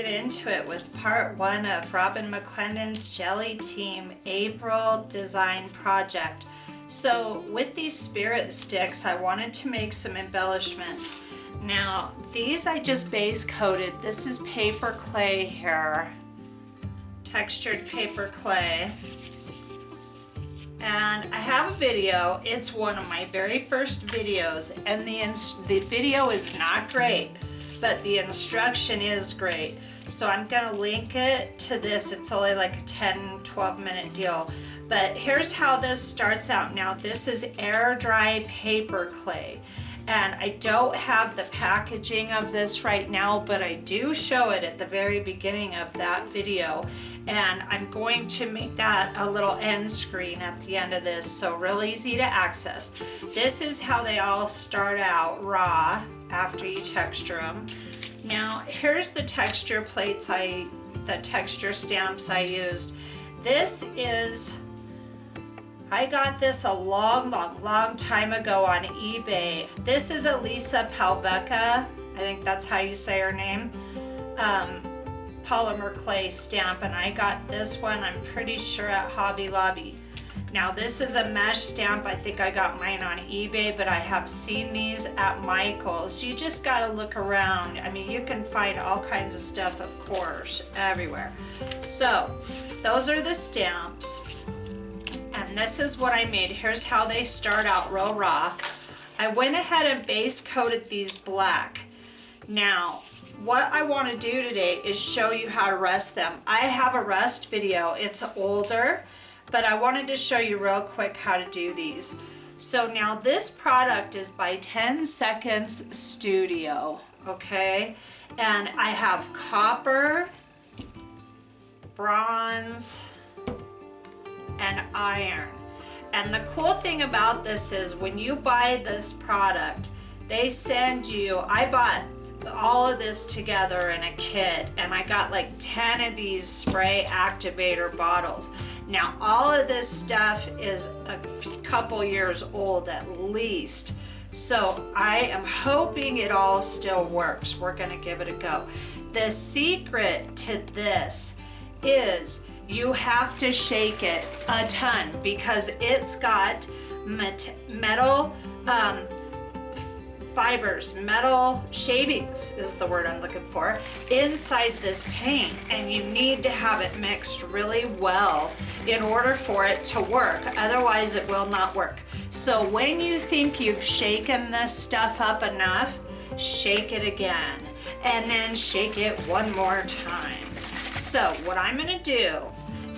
get into it with part 1 of Robyn McClendon's Gelli Team April design project. So with these spirit sticks, I wanted to make some embellishments. Now these I just base coated. This is paper clay here, textured paper clay. And I have a video. It's one of my very first videos, and the video is not great, but the instruction is great. So I'm gonna link it to this. It's only like a 10-12 minute deal. But here's how this starts out. Now this is air dry paper clay. And I don't have the packaging of this right now, but I do show it at the very beginning of that video. And I'm going to make that a little end screen at the end of this, so real easy to access. This is how they all start out raw after you texture them. Now here's the texture plates, the texture stamps I used. This is, I got this a long time ago on eBay. This is Elisa Palvecca, I think that's how you say her name. Polymer Clay stamp, and I got this one, I'm pretty sure, at Hobby Lobby. Now this is a mesh stamp. I think I got mine on eBay, but I have seen these at Michael's. You just gotta look around. I mean, you can find all kinds of stuff, of course, everywhere. So those are the stamps, and this is what I made. Here's how they start out real raw. I went ahead and base coated these black. Now what I want to do today is show you how to rust them. I have a rust video. It's older, but I wanted to show you real quick how to do these. So now this product is by 10 Seconds Studio, okay? And I have copper, bronze, and iron. And the cool thing about this is when you buy this product, they send you, I bought all of this together in a kit, and I got like 10 of these spray activator bottles. Now all of this stuff is a couple years old at least, so I am hoping it all still works. We're gonna give it a go. The secret to this is you have to shake it a ton because it's got metal fibers, metal shavings is the word I'm looking for, inside this paint, and you need to have it mixed really well in order for it to work. Otherwise it will not work. So when you think you've shaken this stuff up enough, shake it again, and then shake it one more time. So what I'm gonna do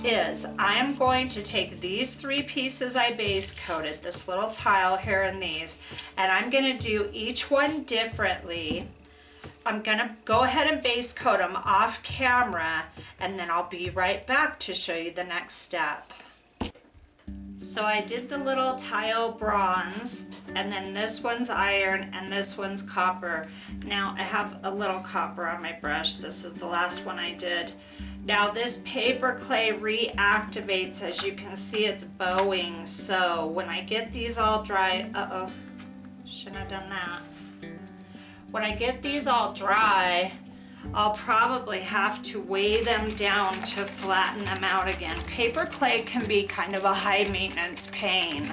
is I'm going to take these 3 pieces I base coated, this little tile here and these, and I'm gonna do each one differently. I'm gonna go ahead and base coat them off camera, and then I'll be right back to show you the next step. So I did the little tile bronze, and then this one's iron, and this one's copper. Now I have a little copper on my brush. This is the last one I did. Now this paper clay reactivates. As you can see, it's bowing. So when I get these all dry, shouldn't have done that. When I get these all dry, I'll probably have to weigh them down to flatten them out again. Paper clay can be kind of a high maintenance pain,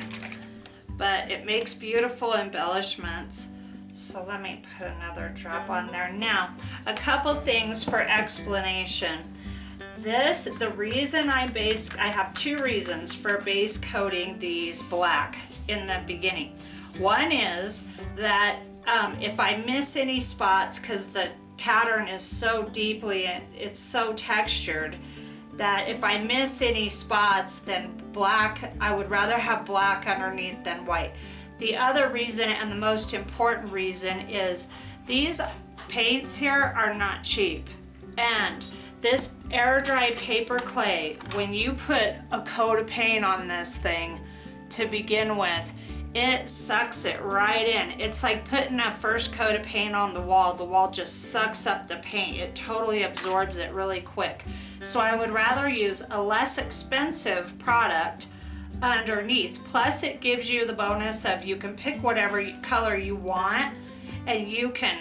but it makes beautiful embellishments. So let me put another drop on there. Now, a couple things for explanation. The reason I have 2 reasons for base coating these black in the beginning. One is that if I miss any spots, because the pattern is so deeply, it's so textured, that if I miss any spots, then black, I would rather have black underneath than white. The other reason, and the most important reason, is these paints here are not cheap. And this air dry paper clay, when you put a coat of paint on this thing to begin with, it sucks it right in. It's like putting a first coat of paint on the wall. The wall just sucks up the paint. It totally absorbs it really quick. So I would rather use a less expensive product underneath. Plus it gives you the bonus of you can pick whatever color you want, and you can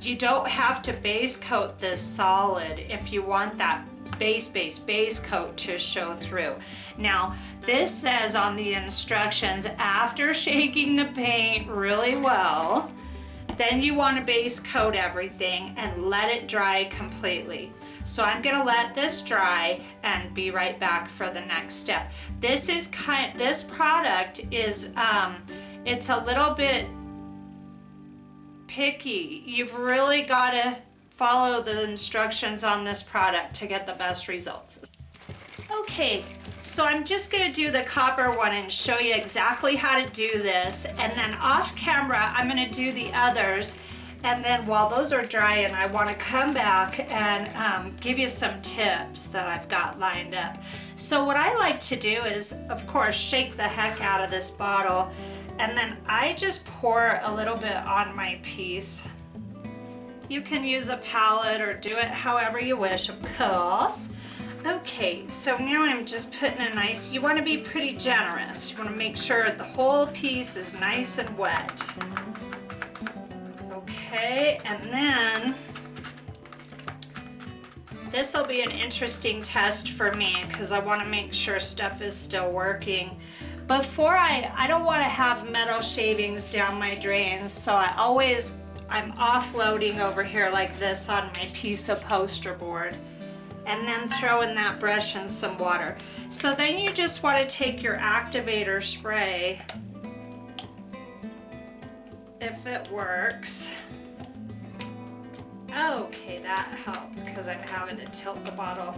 you don't have to base coat this solid if you want that base coat to show through. Now, this says on the instructions, after shaking the paint really well, then you want to base coat everything and let it dry completely. So I'm gonna let this dry and be right back for the next step. This product is, it's a little bit picky. You've really got to follow the instructions on this product to get the best results. Okay, so I'm just gonna do the copper one and show you exactly how to do this, and then off camera I'm gonna do the others, and then while those are drying I want to come back and give you some tips that I've got lined up. So what I like to do is, of course, shake the heck out of this bottle, and then I just pour a little bit on my piece. You can use a palette or do it however you wish, of course. Okay, so now I'm just putting a nice, you want to be pretty generous. You want to make sure the whole piece is nice and wet. Okay, and then this will be an interesting test for me because I want to make sure stuff is still working. Before I don't want to have metal shavings down my drains, so I'm offloading over here like this on my piece of poster board, and then throw in that brush and some water. So then you just want to take your activator spray, if it works. Okay, that helped because I'm having to tilt the bottle.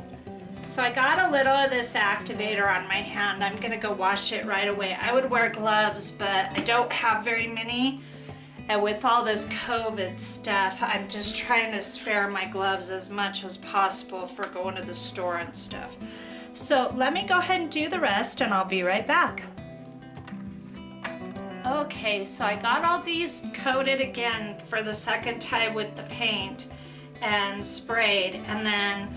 So I got a little of this activator on my hand. I'm gonna go wash it right away. I would wear gloves, but I don't have very many. And with all this COVID stuff, I'm just trying to spare my gloves as much as possible for going to the store and stuff. So let me go ahead and do the rest and I'll be right back. Okay, so I got all these coated again for the second time with the paint and sprayed, and then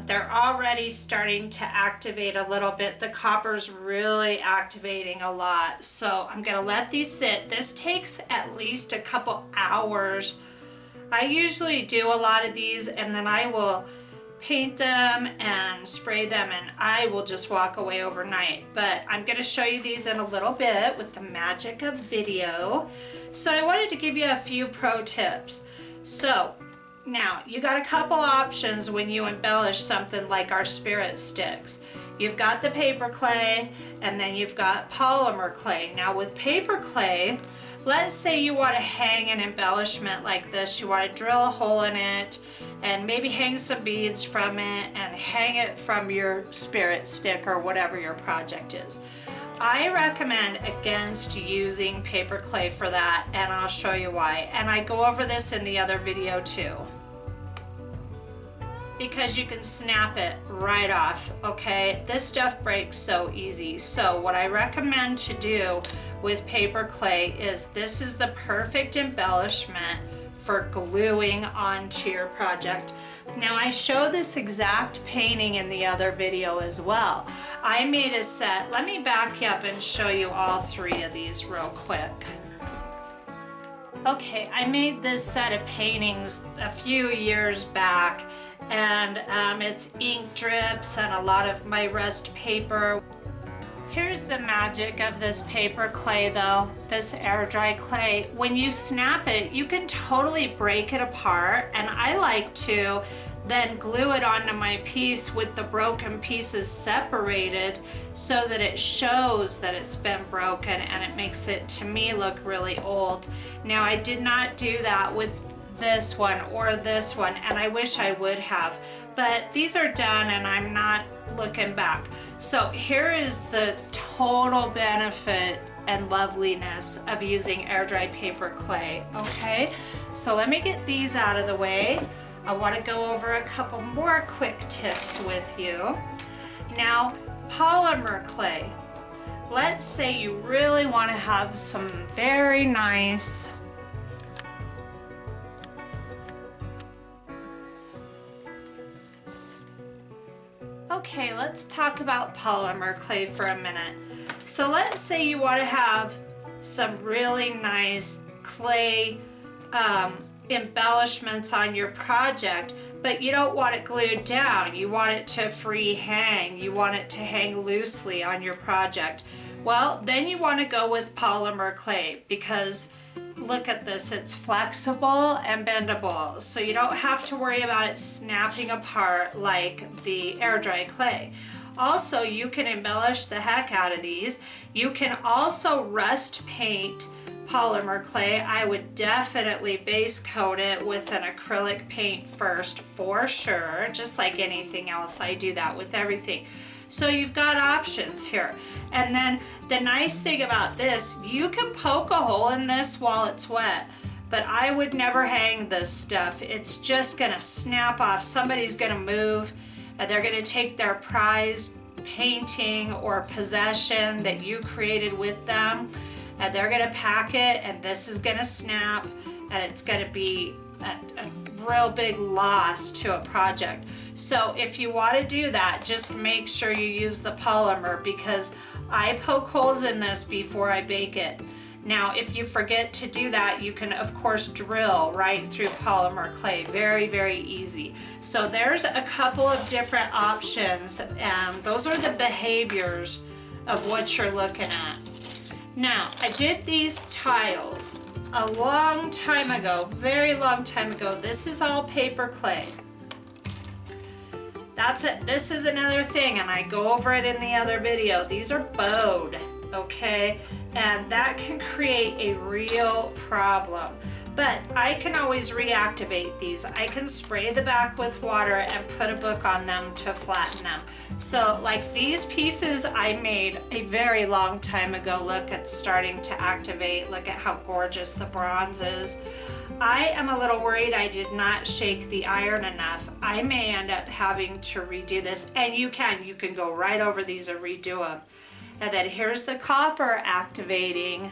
they're already starting to activate a little bit. The copper's really activating a lot. So I'm gonna let these sit. This takes at least a couple hours. I usually do a lot of these and then I will paint them and spray them and I will just walk away overnight. But I'm gonna show you these in a little bit with the magic of video. So I wanted to give you a few pro tips. So now, you got a couple options when you embellish something like our spirit sticks. You've got the paper clay, and then you've got polymer clay. Now with paper clay, let's say you want to hang an embellishment like this. You want to drill a hole in it, and maybe hang some beads from it, and hang it from your spirit stick or whatever your project is. I recommend against using paper clay for that, and I'll show you why. And I go over this in the other video too. Because you can snap it right off, okay? This stuff breaks so easy. So what I recommend to do with paper clay is this is the perfect embellishment for gluing onto your project. Now I show this exact painting in the other video as well. I made a set, let me back you up and show you all three of these real quick. Okay, I made this set of paintings a few years back, and it's ink drips and a lot of my rust paper. Here's the magic of this paper clay though, this air dry clay. When you snap it, you can totally break it apart, and I like to then glue it onto my piece with the broken pieces separated so that it shows that it's been broken, and it makes it, to me, look really old. Now I did not do that with this one or this one, and I wish I would have, but these are done and I'm not looking back. So here is the total benefit and loveliness of using air dry paper clay. Okay, so let me get these out of the way. I want to go over a couple more quick tips with you. Now, polymer clay. Let's say you really want to have some very nice Okay, let's talk about polymer clay for a minute. So let's say you want to have some really nice clay embellishments on your project, but you don't want it glued down. You want it to free hang. You want it to hang loosely on your project. Well, then you want to go with polymer clay, because look at this, it's flexible and bendable, so you don't have to worry about it snapping apart like the air dry clay. Also, you can embellish the heck out of these. You can also rust paint polymer clay. I would definitely base coat it with an acrylic paint first for sure, just like anything else. I do that with everything. So you've got options here. And then the nice thing about this, you can poke a hole in this while it's wet, but I would never hang this stuff. It's just gonna snap off. Somebody's gonna move and they're gonna take their prized painting or possession that you created with them, and they're gonna pack it, and this is gonna snap, and it's gonna be a real big loss to a project. So if you want to do that, just make sure you use the polymer, because I poke holes in this before I bake it. Now, if you forget to do that, you can of course drill right through polymer clay. Very, very easy. So there's a couple of different options, and those are the behaviors of what you're looking at. Now, I did these tiles a long time ago, very long time ago. This is all paper clay. That's it. This is another thing, and I go over it in the other video. These are bowed, okay? And that can create a real problem. But I can always reactivate these. I can spray the back with water and put a book on them to flatten them. So like these pieces I made a very long time ago. Look, it's starting to activate. Look at how gorgeous the bronze is. I am a little worried I did not shake the iron enough. I may end up having to redo this, and you can go right over these and redo them. And then here's the copper activating.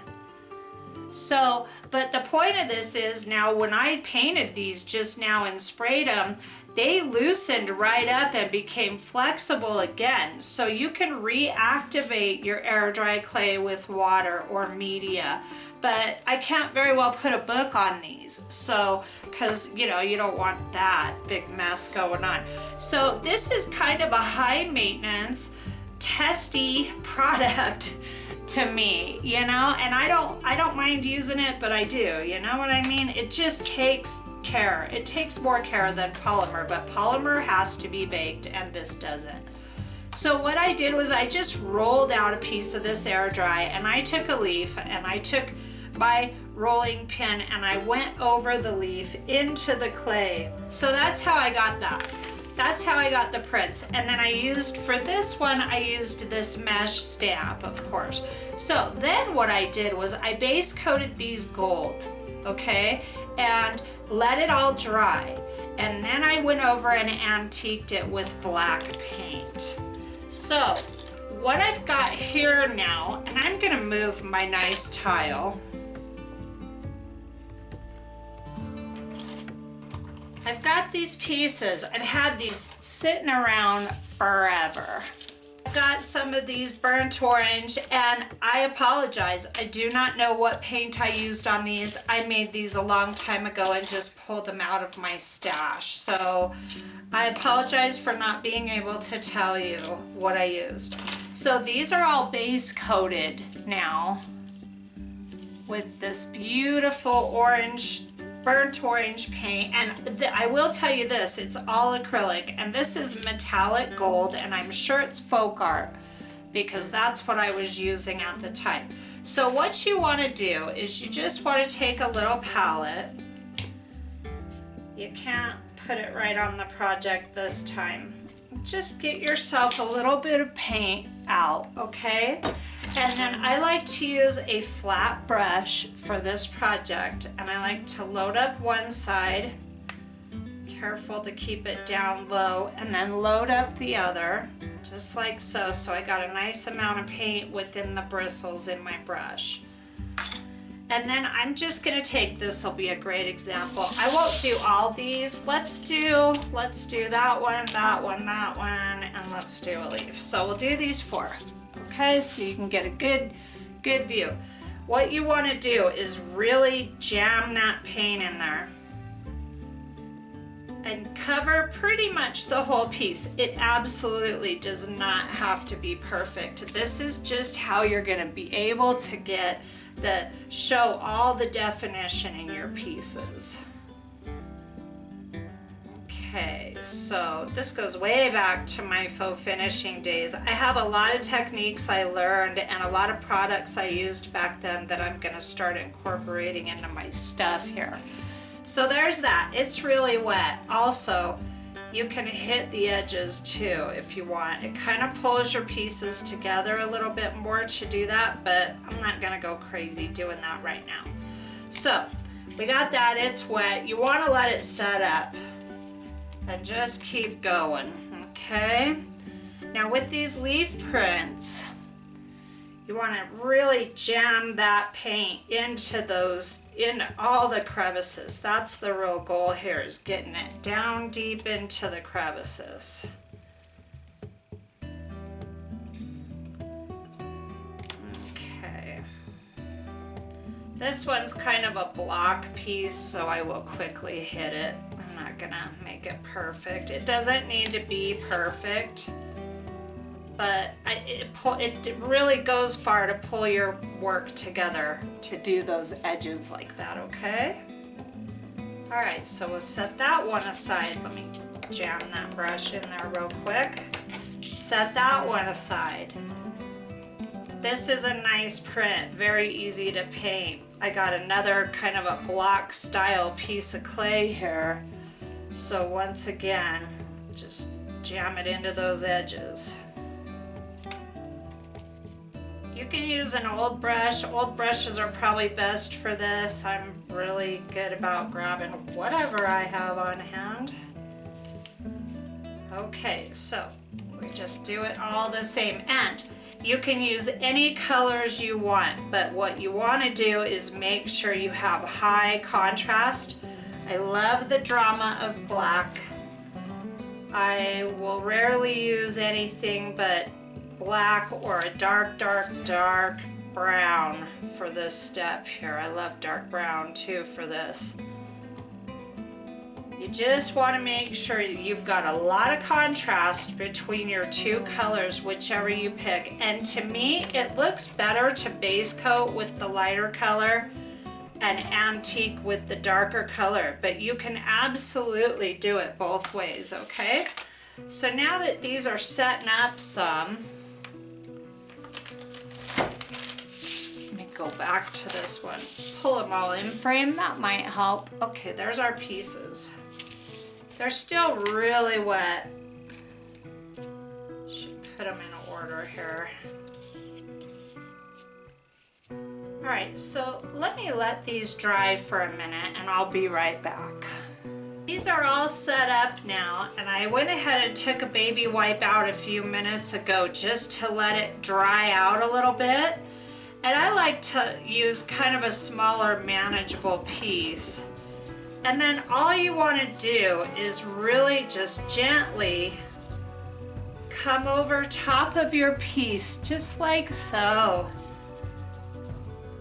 So, but the point of this is, now when I painted these just now and sprayed them, they loosened right up and became flexible again. So you can reactivate your air dry clay with water or media. But I can't very well put a book on these, so, because you know, you don't want that big mess going on. So this is kind of a high maintenance, testy product to me, you know, and I don't mind using it, but I do, you know what I mean? It just takes care. It takes more care than polymer, but polymer has to be baked and this doesn't. So what I did was I just rolled out a piece of this air dry, and I took a leaf and I took my rolling pin and I went over the leaf into the clay. So that's how I got that. That's how I got the prints. And then I used, for this one, I used this mesh stamp, of course. So then what I did was I base coated these gold, okay? And let it all dry. And then I went over and antiqued it with black paint. So what I've got here now, and I'm gonna move my nice tile. I've got these pieces. I've had these sitting around forever. I've got some of these burnt orange, and I apologize. I do not know what paint I used on these. I made these a long time ago and just pulled them out of my stash. So I apologize for not being able to tell you what I used. So these are all base coated now with this beautiful orange, burnt orange paint. And I will tell you this, it's all acrylic, and this is metallic gold, and I'm sure it's folk art because that's what I was using at the time. So what you want to do is you just want to take a little palette. You can't put it right on the project this time. Just get yourself a little bit of paint out, okay? And then I like to use a flat brush for this project, and I like to load up one side, careful to keep it down low, and then load up the other, just like so. So I got a nice amount of paint within the bristles in my brush. And then I'm just gonna take, this will be a great example. I won't do all these. Let's do that one, that one, that one, and let's do a leaf. So we'll do these four. Okay, so you can get a good view. What you want to do is really jam that paint in there. and cover pretty much the whole piece. It absolutely does not have to be perfect. This is just how you're going to be able to get show all the definition in your pieces. Okay, so this goes way back to my faux finishing days. I have a lot of techniques I learned and a lot of products I used back then that I'm going to start incorporating into my stuff here. So there's that. It's really wet. Also, you can hit the edges too if you want. It kind of pulls your pieces together a little bit more to do that, but I'm not going to go crazy doing that right now. So we got that. It's wet. You want to let it set up and just keep going, okay? Now with these leaf prints, you want to really jam that paint into all the crevices. That's the real goal here, is getting it down deep into the crevices. Okay. This one's kind of a block piece, so I will quickly hit it. I'm not gonna make it perfect. It doesn't need to be perfect, but it really goes far to pull your work together to do those edges like that, okay? All right, so we'll set that one aside. Let me jam that brush in there real quick. Set that one aside. This is a nice print, very easy to paint. I got another kind of a block style piece of clay here. So once again, just jam it into those edges. You can use an old brush. Old brushes are probably best for this. I'm really good about grabbing whatever I have on hand. Okay, so we just do it all the same. And you can use any colors you want, but what you want to do is make sure you have high contrast. I love the drama of black. I will rarely use anything but black or a dark brown for this step here. I love dark brown too for this. You just want to make sure you've got a lot of contrast between your two colors, whichever you pick. And to me, it looks better to base coat with the lighter color and antique with the darker color, but you can absolutely do it both ways, okay? So now that these are setting up some, let me go back to this one. Pull them all in frame, that might help. Okay, there's our pieces. They're still really wet. Should put them in order here. All right, so let me let these dry for a minute and I'll be right back. These are all set up now, and I went ahead and took a baby wipe out a few minutes ago just to let it dry out a little bit. And I like to use kind of a smaller, manageable piece. And then all you want to do is really just gently come over top of your piece, just like so.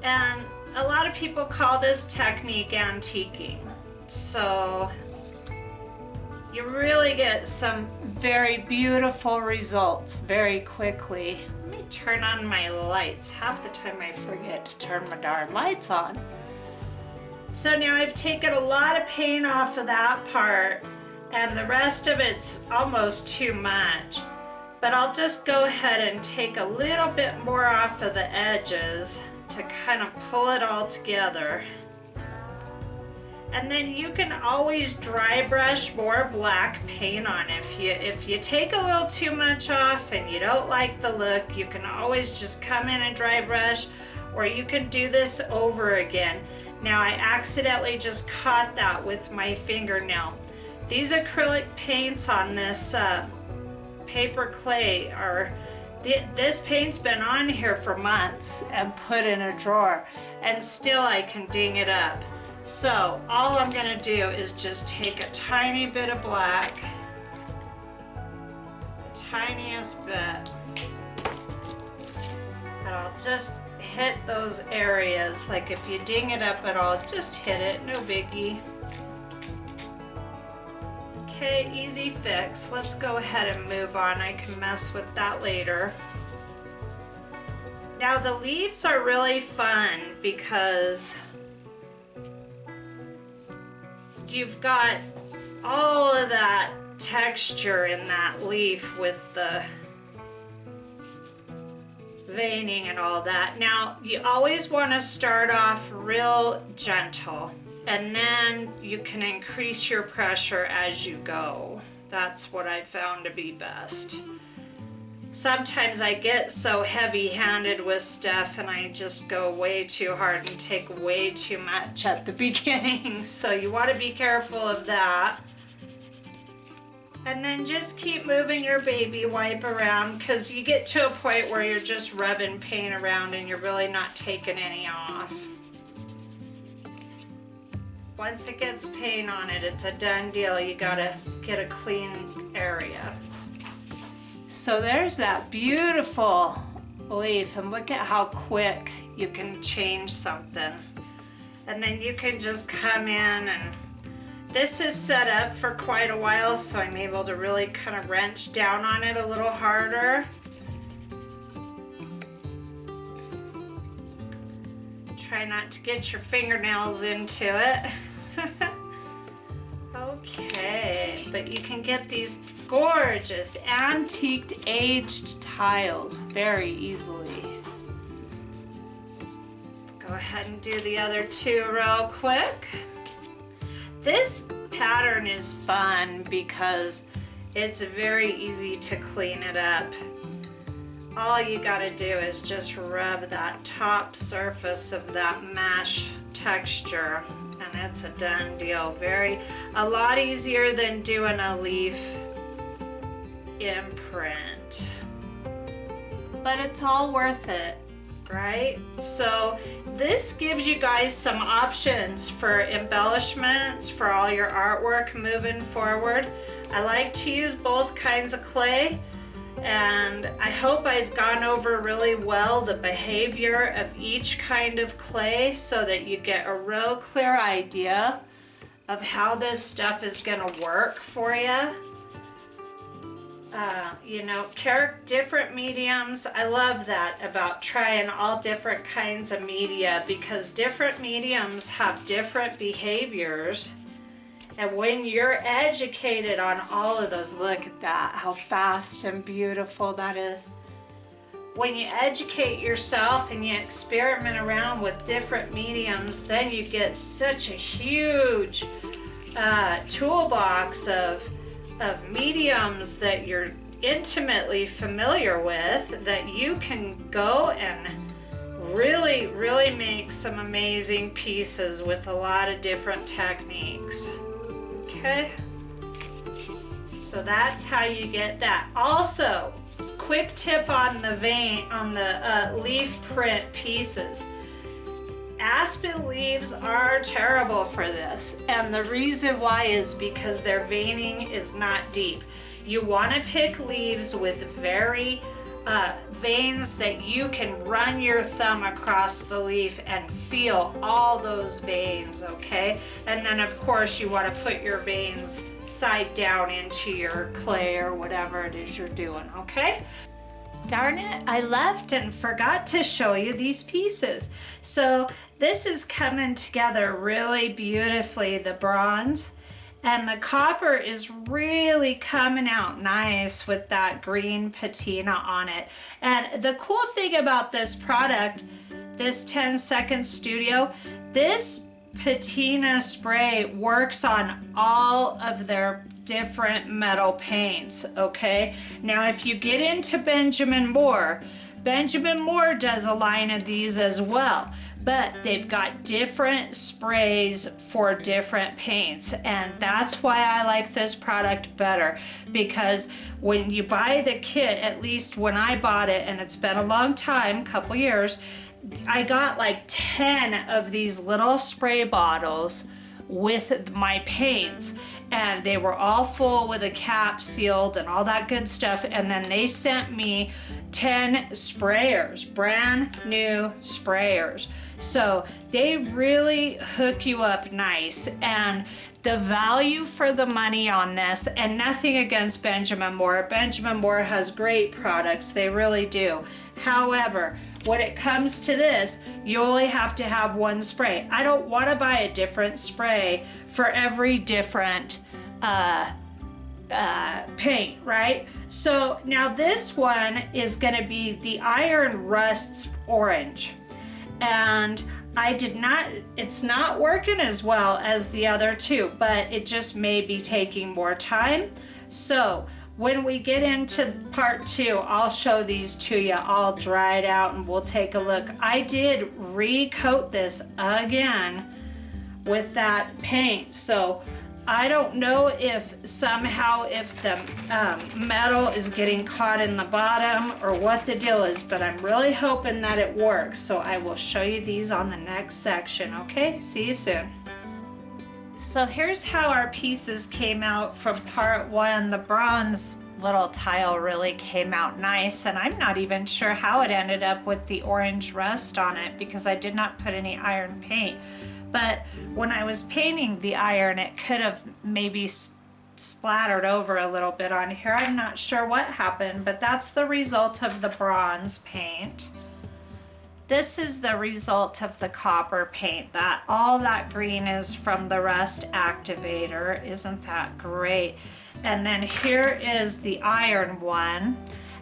And a lot of people call this technique antiquing. So you really get some very beautiful results very quickly. Let me turn on my lights. Half the time I forget to turn my darn lights on. So now I've taken a lot of paint off of that part, and the rest of it's almost too much. But I'll just go ahead and take a little bit more off of the edges to kind of pull it all together. And then you can always dry brush more black paint on. If you take a little too much off and you don't like the look, you can always just come in and dry brush, or you can do this over again. Now I accidentally just caught that with my fingernail. These acrylic paints on this paper clay are, this paint's been on here for months and put in a drawer, and still I can ding it up. So all I'm gonna do is just take a tiny bit of black, the tiniest bit, and I'll just hit those areas. Like if you ding it up at all, just hit it, no biggie. Okay, easy fix. Let's go ahead and move on. I can mess with that later. Now the leaves are really fun because you've got all of that texture in that leaf with the veining and all that. Now you always want to start off real gentle, and then you can increase your pressure as you go. That's what I found to be best. Sometimes I get so heavy-handed with stuff and I just go way too hard and take way too much at the beginning. So you want to be careful of that. And then just keep moving your baby wipe around, because you get to a point where you're just rubbing paint around and you're really not taking any off. Once it gets paint on it, it's a done deal. You gotta get a clean area. So there's that beautiful leaf, and look at how quick you can change something. And then you can just come in, and this is set up for quite a while, so I'm able to really kind of wrench down on it a little harder. Try not to get your fingernails into it. Okay, but you can get these gorgeous antiqued aged tiles very easily. Let's go ahead and do the other two real quick. This pattern is fun because it's very easy to clean it up. All you gotta do is just rub that top surface of that mesh texture, and it's a done deal. A lot easier than doing a leaf imprint, but it's all worth it, right? So this gives you guys some options for embellishments for all your artwork moving forward. I like to use both kinds of clay, and I hope I've gone over really well the behavior of each kind of clay so that you get a real clear idea of how this stuff is gonna work for you. You know, different mediums. I love that about trying all different kinds of media, because different mediums have different behaviors. And when you're educated on all of those, look at that, how fast and beautiful that is. When you educate yourself and you experiment around with different mediums, then you get such a huge toolbox of mediums that you're intimately familiar with, that you can go and really, really make some amazing pieces with a lot of different techniques. Okay, so that's how you get that. Also, quick tip on the leaf print pieces. Aspen leaves are terrible for this, and the reason why is because their veining is not deep. You want to pick leaves with very veins that you can run your thumb across the leaf and feel all those veins, okay? And then of course you want to put your veins side down into your clay or whatever it is you're doing, okay? Darn it, I left and forgot to show you these pieces. So this is coming together really beautifully, the bronze. And the copper is really coming out nice with that green patina on it. And the cool thing about this product, this 10-second studio, this patina spray works on all of their different metal paints, okay? Now if you get into Benjamin Moore does a line of these as well, but they've got different sprays for different paints, and that's why I like this product better, because when you buy the kit, at least when I bought it, and it's been a long time, couple years, I got like 10 of these little spray bottles with my paints, and they were all full with a cap sealed and all that good stuff, and then they sent me 10 sprayers, brand new sprayers. So they really hook you up nice, and the value for the money on this, and nothing against Benjamin Moore. Benjamin Moore has great products, they really do. However, when it comes to this, you only have to have one spray. I don't want to buy a different spray for every different paint, right? So now this one is going to be the Iron Rust Orange, and it's not working as well as the other two, but it just may be taking more time. So when we get into part 2, I'll show these to you all dried out and we'll take a look. I did recoat this again with that paint, so I don't know if somehow if the metal is getting caught in the bottom or what the deal is, but I'm really hoping that it works. So I will show you these on the next section, okay? See you soon. So here's how our pieces came out from part 1. The bronze little tile really came out nice, and I'm not even sure how it ended up with the orange rust on it because I did not put any iron paint. But when I was painting the iron, it could have maybe splattered over a little bit on here. I'm not sure what happened, but that's the result of the bronze paint. This is the result of the copper paint. All that green is from the rust activator. Isn't that great? And then here is the iron one.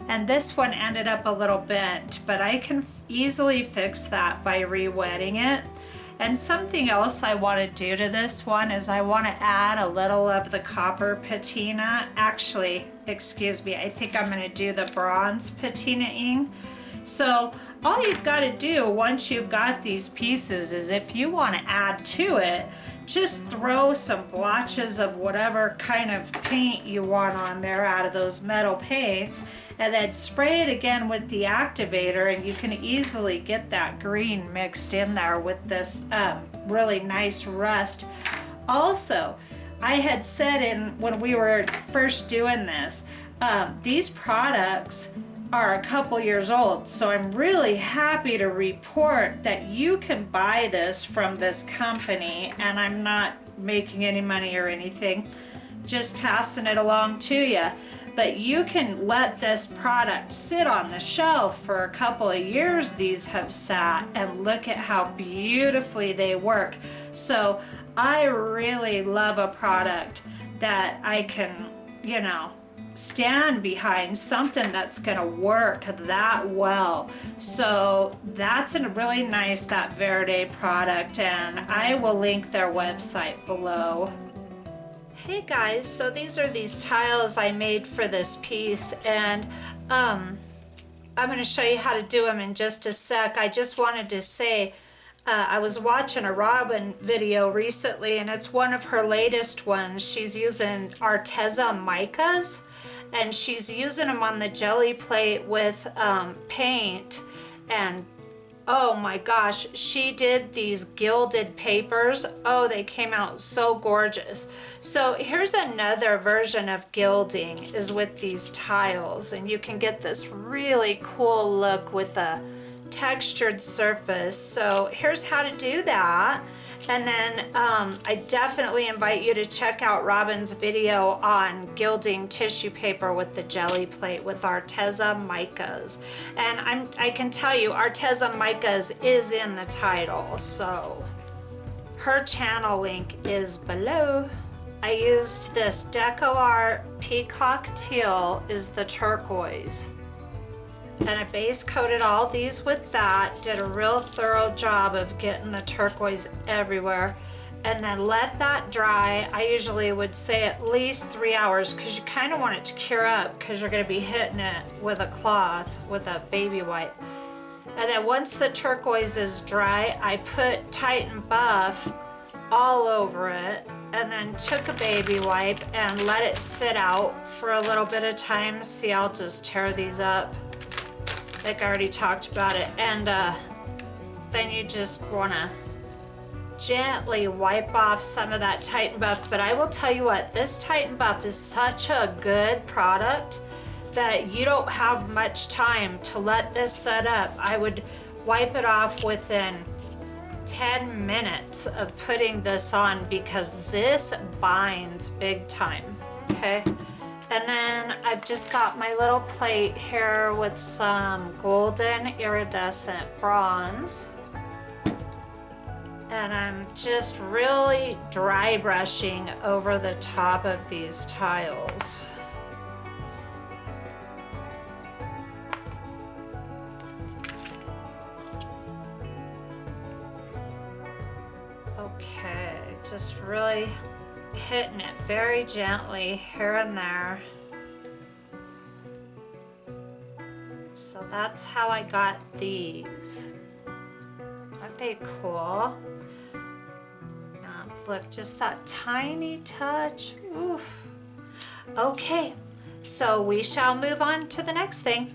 And this one ended up a little bent, but I can easily fix that by re-wetting it. And something else I want to do to this one is I want to add a little of the copper patina. Actually, excuse me, I think I'm going to do the bronze patinaing. So all you've got to do once you've got these pieces is if you want to add to it, just throw some blotches of whatever kind of paint you want on there out of those metal paints, and then spray it again with the activator, and you can easily get that green mixed in there with this really nice rust. Also, I had said when we were first doing this, these products are a couple years old, so I'm really happy to report that you can buy this from this company, and I'm not making any money or anything, just passing it along to you. But you can let this product sit on the shelf for a couple of years. These have sat, and look at how beautifully they work. So I really love a product that I can, stand behind, something that's gonna work that well. So that's a really nice, that Verde product, and I will link their website below. Hey guys, so these are these tiles I made for this piece, and I'm going to show you how to do them in just a sec. I just wanted to say I was watching a Robyn video recently, and it's one of her latest ones. She's using Arteza micas, and she's using them on the jelly plate with paint, and oh my gosh, she did these gilded papers. Oh, they came out so gorgeous. So here's another version of gilding, is with these tiles, and you can get this really cool look with a textured surface. So here's how to do that. And then I definitely invite you to check out Robyn's video on gilding tissue paper with the jelly plate with Arteza micas. And I can tell you, Arteza micas is in the title, so her channel link is below. I used this Deco Art Peacock Teal, is the turquoise. And I base coated all these with that, did a real thorough job of getting the turquoise everywhere, and then let that dry. I usually would say at least 3 hours, because you kind of want it to cure up, because you're going to be hitting it with a cloth, with a baby wipe. And then once the turquoise is dry, I put Titan Buff all over it, and then took a baby wipe and let it sit out for a little bit of time. See, I'll just tear these up. Like I already talked about it, and then you just want to gently wipe off some of that Titan Buff. But I will tell you what, this Titan Buff is such a good product that you don't have much time to let this set up. I would wipe it off within 10 minutes of putting this on because this binds big time, okay? And then I've just got my little plate here with some golden iridescent bronze. And I'm just really dry brushing over the top of these tiles. Okay, just really hitting it very gently here and there. So that's how I got these. Aren't they cool? Look, just that tiny touch. Oof. Okay, so we shall move on to the next thing.